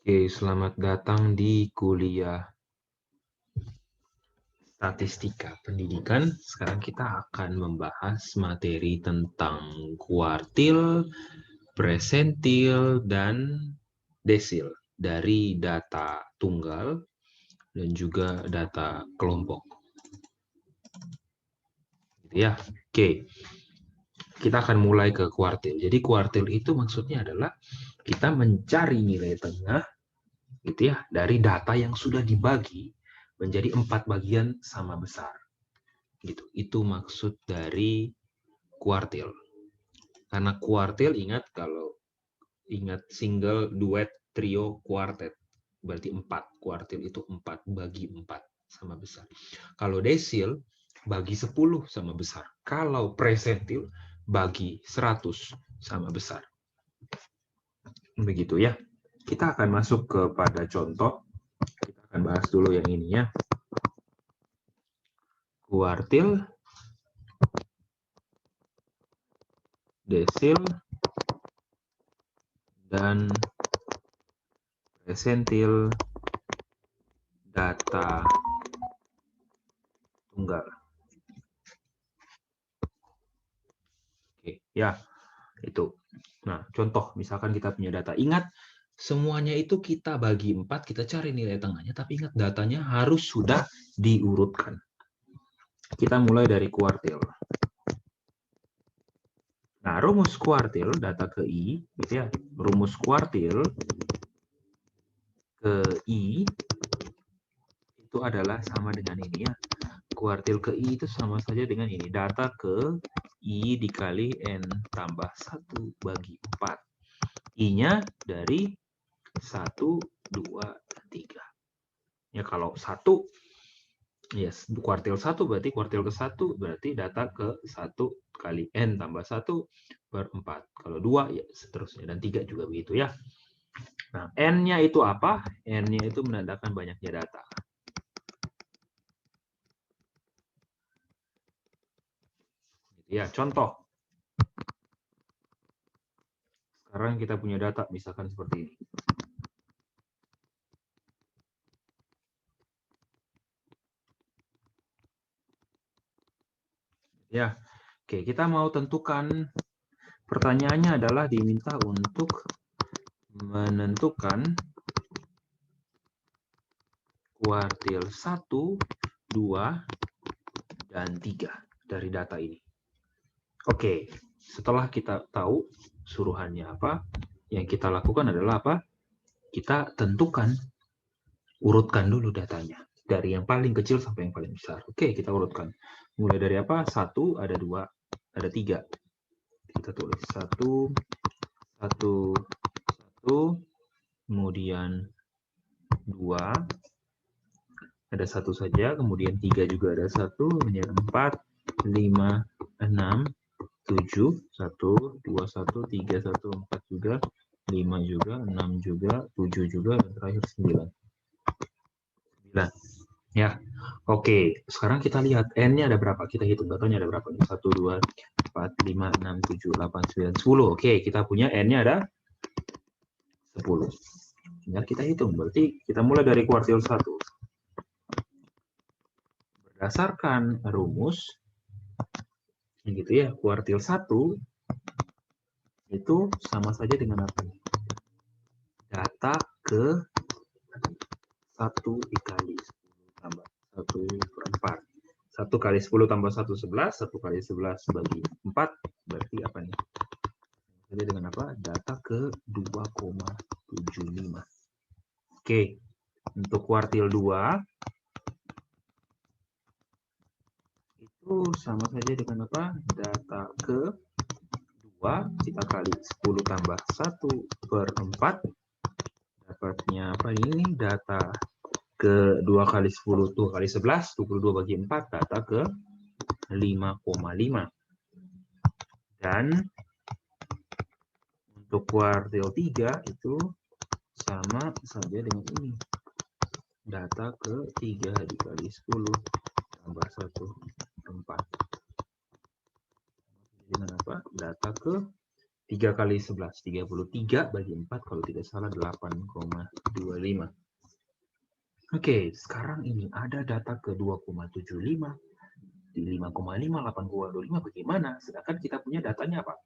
Oke, selamat datang di kuliah Statistika Pendidikan. Sekarang kita akan membahas materi tentang kuartil, presentil, dan desil dari data tunggal dan juga data kelompok. Gitu ya. Oke, kita akan mulai ke kuartil. Jadi kuartil itu maksudnya adalah kita mencari nilai tengah gitu ya dari data yang sudah dibagi menjadi 4 bagian sama besar gitu. Itu maksud dari kuartil. Karena kuartil ingat kalau ingat single, duet, trio, kuartet berarti 4. Kuartil itu 4 bagi 4 sama besar. Kalau desil bagi 10 sama besar. Kalau presentil bagi 100 sama besar. Begitu ya. Kita akan masuk kepada contoh. Kita akan bahas dulu yang ini ya. Kuartil, desil, dan presentil data tunggal. Oke, ya, itu. Nah, contoh, misalkan kita punya data. Ingat, semuanya itu kita bagi 4, kita cari nilai tengahnya, tapi ingat datanya harus sudah diurutkan. Kita mulai dari kuartil. Nah, rumus kuartil, data ke I, gitu ya. Rumus kuartil ke I itu adalah sama dengan ini ya. Kuartil ke I itu sama saja dengan ini. Data ke I dikali N tambah 1 bagi 4. I-nya dari 1, 2, 3. Ya kalau 1, yes, kuartil 1 berarti kuartil ke 1 berarti data ke 1 kali N tambah 1 per 4. Kalau 2 ya seterusnya. Dan 3 juga begitu ya. Nah, N-nya itu apa? N-nya itu menandakan banyaknya data. Ya, contoh. Sekarang kita punya data misalkan seperti ini. Ya, oke, kita mau tentukan, pertanyaannya adalah diminta untuk menentukan kuartil 1, 2, dan 3 dari data ini. Oke, setelah kita tahu suruhannya apa, yang kita lakukan adalah apa? Kita tentukan, urutkan dulu datanya. Dari yang paling kecil sampai yang paling besar. Oke, kita urutkan. Mulai dari apa? 1, ada 2, ada 3. Kita tulis 1, 1, 1, kemudian 2, ada 1 saja, kemudian 3 juga ada 1, kemudian 4, 5, 6, 7, 1, 2, 1, 3, 1, 4 juga, 5 juga, 6 juga, 7 juga, dan terakhir 9. 9. Ya, oke. Sekarang kita lihat N-nya ada berapa. Kita hitung datanya ada berapa. 1, 2, 4, 5, 6, 7, 8, 9, 10. Oke, kita punya N-nya ada 10. Tinggal kita hitung. Berarti kita mulai dari kuartil 1. Berdasarkan rumus, gitu ya, kuartil 1 itu sama saja dengan apa? Data ke 1 dikali 10 tambah 1 per 4. 1 kali 10 tambah 1, 11. 1 kali 11 bagi 4. Berarti apa nih? Jadi dengan apa? Data ke 2,75. Oke. Untuk kuartil 2, itu sama saja dengan apa? Data ke 2 kita kali 10 tambah 1 per 4. Dapatnya apa ini? Data ke 2 kali 10, 2 kali 11, 22 bagi 4, data ke 5,5. Dan untuk kuartil 3 itu sama saja dengan ini. Data ke 3 dikali 10 tambah 1 per 4. Dengan apa? Data ke 3 kali 11, 33 bagi 4, kalau tidak salah 8,25. Oke, sekarang ini ada data ke 2,75, di 5,5, 8,25 bagaimana? Sedangkan kita punya datanya apa?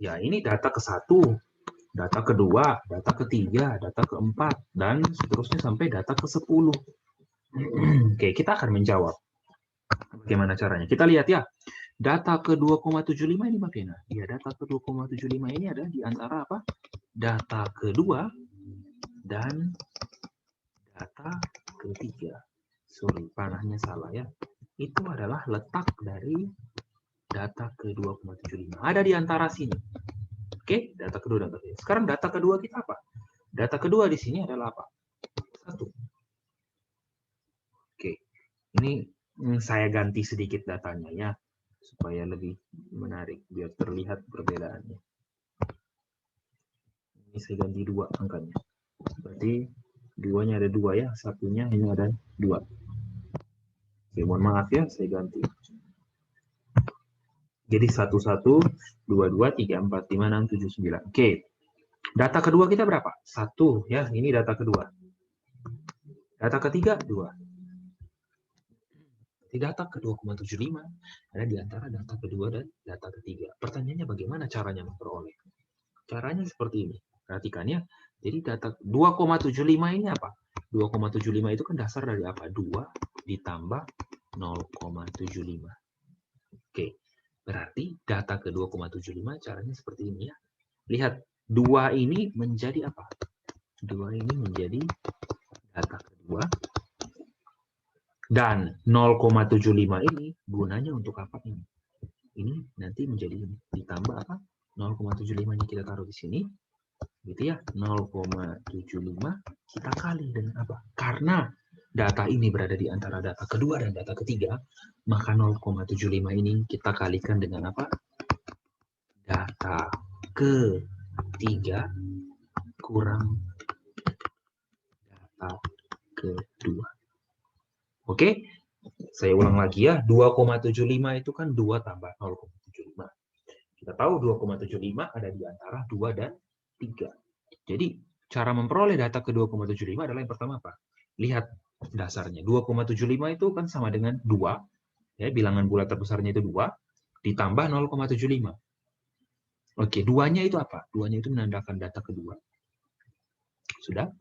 Ya, ini data ke-1, data kedua, data ketiga, data keempat, dan seterusnya sampai data ke-10. Oke, kita akan menjawab. Bagaimana caranya? Kita lihat ya. Data ke 2,75 ini bagaimana? Ya, data ke 2,75 ini ada di antara apa? Data kedua dan data ketiga. Sorry, panahnya salah ya. Itu adalah letak dari data ke 2,75. Ada di antara sini. Oke, data kedua dan ketiga. Sekarang data kedua kita apa? Data kedua di sini adalah apa? 1. Oke, ini saya ganti sedikit datanya ya, supaya lebih menarik, biar terlihat perbedaannya. Ini saya ganti 2 angkanya. Berarti 2-nya ada 2 ya, satunya ini ada 2. Oke, mohon maaf ya, saya ganti. Jadi 11, 22, 3, 4, 5, 6, 7, 9. Oke. Data kedua kita berapa? 1 ya, ini data kedua. Data ketiga 2. Di data ke 2,75 ada di antara data kedua dan data ketiga. Pertanyaannya bagaimana caranya memperoleh? Caranya seperti ini. Perhatikan ya. Jadi data 2,75 ini apa? 2,75 itu kan dasar dari apa? 2 ditambah 0,75. Oke. Berarti data ke 2,75 caranya seperti ini ya. Lihat, 2 ini menjadi apa? 2 ini menjadi data kedua. Dan 0,75 ini gunanya untuk apa ini? Ini nanti menjadi ini. Ditambah apa? 0,75 ini kita taruh di sini. Gitu ya. 0,75 kita kali dengan apa? Karena data ini berada di antara data kedua dan data ketiga, maka 0,75 ini kita kalikan dengan apa? Data ketiga kurang data kedua. Oke, saya ulang lagi ya. 2,75 itu kan 2 tambah 0,75. Kita tahu 2,75 ada di antara 2 dan 3. Jadi, cara memperoleh data ke 2,75 adalah yang pertama apa? Lihat dasarnya. 2,75 itu kan sama dengan 2. Ya, bilangan bulat terbesarnya itu 2. Ditambah 0,75. Oke, 2-nya itu apa? 2-nya itu menandakan data kedua. Sudah?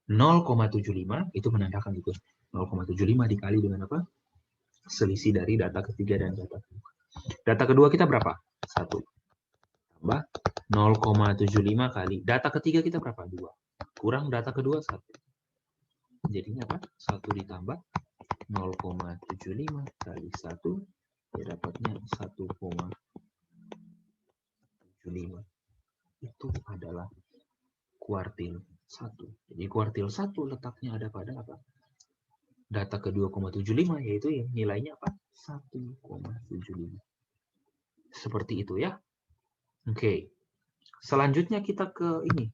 0,75 itu menandakan itu 0,75 dikali dengan apa? Selisih dari data ketiga dan data kedua. Data kedua kita berapa? 1. Tambah 0,75 kali. Data ketiga kita berapa? 2. Kurang data kedua 1. Jadinya apa? 1 ditambah 0,75 kali 1. Ya dapatnya 1,75. Itu adalah kuartil 1. Jadi kuartil 1 letaknya ada pada apa? Data ke 2,75, yaitu yang nilainya apa? 1,75. Seperti itu ya. Oke. Selanjutnya kita ke ini.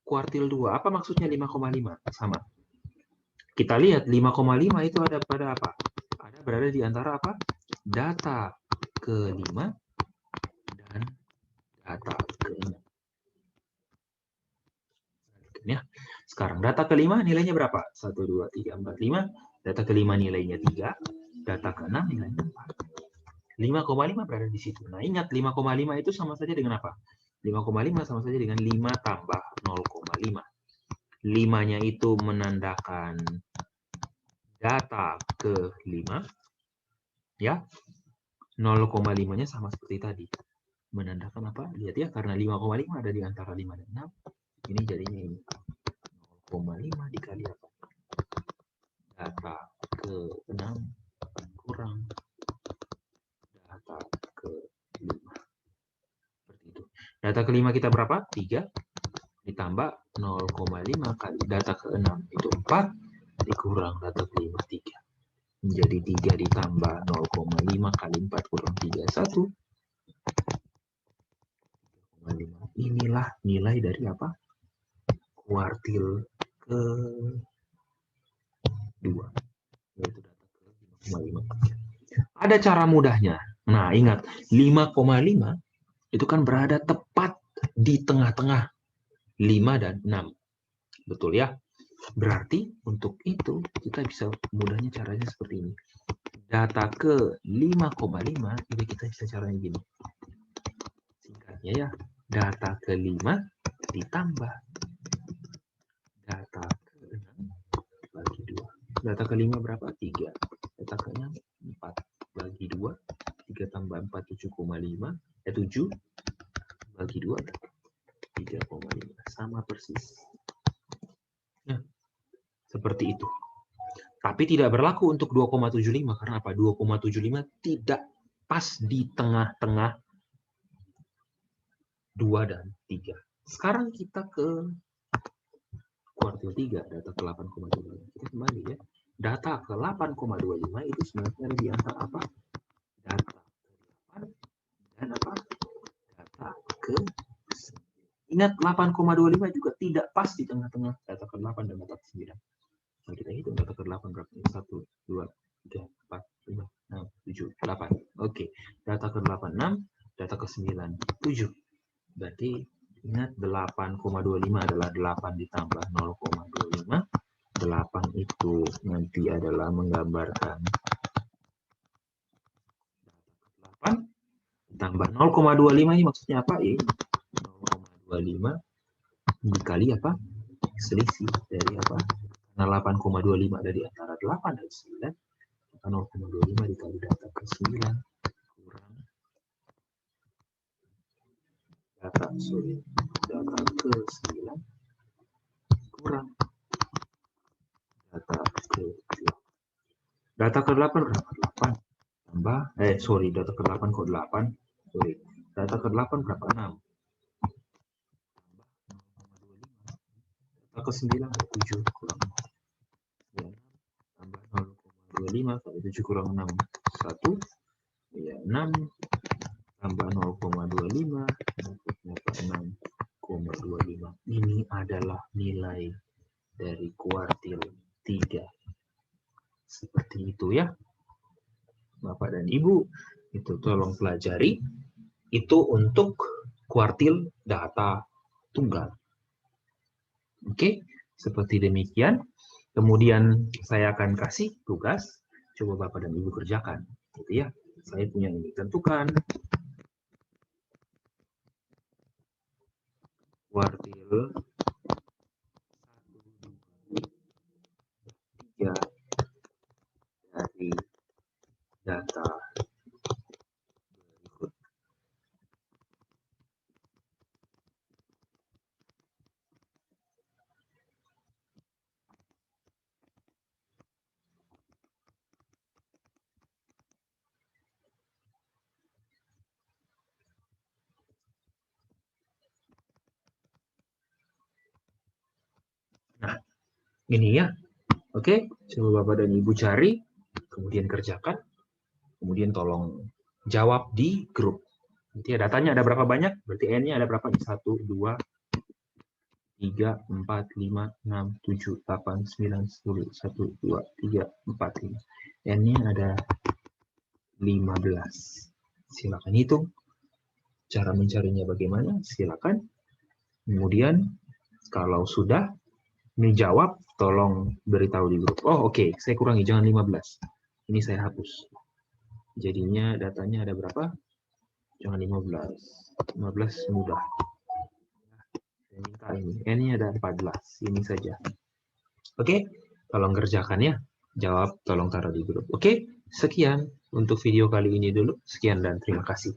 Kuartil 2. Apa maksudnya 5,5? Sama. Kita lihat 5,5 itu ada pada apa? Ada berada di antara apa? Data ke-5 dan data ke-6. Ya. Sekarang data ke-5 nilainya berapa? 1, 2, 3, 4, 5. Data ke-5 nilainya 3. Data ke-6 nilainya 4. 5,5 berada di situ. Nah, ingat 5,5 itu sama saja dengan apa? 5,5 sama saja dengan 5 tambah 0,5. 5-nya itu menandakan data ke-5. Ya. 0,5-nya sama seperti tadi. Menandakan apa? Lihat ya, karena 5,5 ada di antara 5 dan 6. Ini jadinya ini. 0,5 dikali apa? Data ke-6 kurang data ke-5. Seperti itu. Data ke-5 kita berapa? 3. Ditambah 0,5 kali data ke-6 itu 4. Dikurang data ke-5 3. Menjadi 3 ditambah 0,5 kali 4 kurang 3, 1. 3,5. Inilah nilai dari apa? Kuartil ke-2. Yaitu data ke-5,5. Ada cara mudahnya. Nah, ingat, 5,5 itu kan berada tepat di tengah-tengah 5 dan 6. Betul ya? Berarti untuk itu kita bisa mudahnya caranya seperti ini. Data ke 5,5 ini kita bisa caranya gini. Singkatnya ya, data ke 5 ditambah data ke 6 bagi 2. Data ke 5 berapa? 3. Data ke 6 4 bagi 2. 3 tambah 4 7,5. 7 bagi 2 3,5. Sama persis. Nah, seperti itu. Tapi tidak berlaku untuk 2,75 karena apa? 2,75 tidak pas di tengah-tengah 2 dan 3. Sekarang kita ke kuartil 3, data ke 8,25. Kita kembali ya. Data ke 8,25 itu sebenarnya ada di antara apa? Data ke 8 dan apa? Data ke 9. Ingat 8,25 juga tidak pas di tengah-tengah data ke 8 dan data ke 9. Nah, kita hitung data ke 8 berapa? 1, 2, 3, 4, 5, 6, 7, 8. Oke, data ke 8, 6, data ke 9, 7. Berarti ingat 8,25 adalah 8 ditambah 0,25. 8 itu nanti adalah menggambarkan 8 tambah 0,25 ini maksudnya apa? 0,25 dikali apa? Selisih dari apa? Karena 8,25 dari antara 8 dan 9, maka 0,25 dikali data ke 9 kurang data ke 9 kurang data ke 8. Data ke 8 berapa? 8 tambah data ke 8 kok 8? Sorry. Data ke 8 berapa? 6. Data ke 9 7 kurang 9 tambah 0,25 kali 7 kurang 6 1 ya 6 tambah 0,25 dapat 6,25. Ini adalah nilai dari kuartil 3. Seperti itu ya Bapak dan Ibu, itu tolong pelajari. Itu untuk kuartil data tunggal. Oke, seperti demikian. Kemudian saya akan kasih tugas, coba Bapak dan Ibu kerjakan. Gitu ya. Saya punya ini, tentukan kuartil 1, 2, 3 dari data berikut. Nah, ini ya. Oke, coba Bapak dan Ibu cari, kemudian kerjakan, kemudian tolong jawab di grup. Nanti ya, datanya ada berapa banyak? Berarti N-nya ada berapa? 1, 2, 3, 4, 5, 6, 7, 8, 9, 10, 1, 2, 3, 4, 5. N-nya ada 15. Silakan hitung. Cara mencarinya bagaimana? Silakan. Kemudian, kalau sudah menjawab, tolong beritahu di grup. Oh, oke. Saya kurangi, jangan 15. Ini saya hapus. Jadinya datanya ada berapa? Jangan 15. 15 mudah. Saya minta ini. N-nya ada 14. Ini saja. Oke, tolong kerjakan ya. Jawab, tolong taruh di grup. Oke, sekian untuk video kali ini dulu. Sekian dan terima kasih.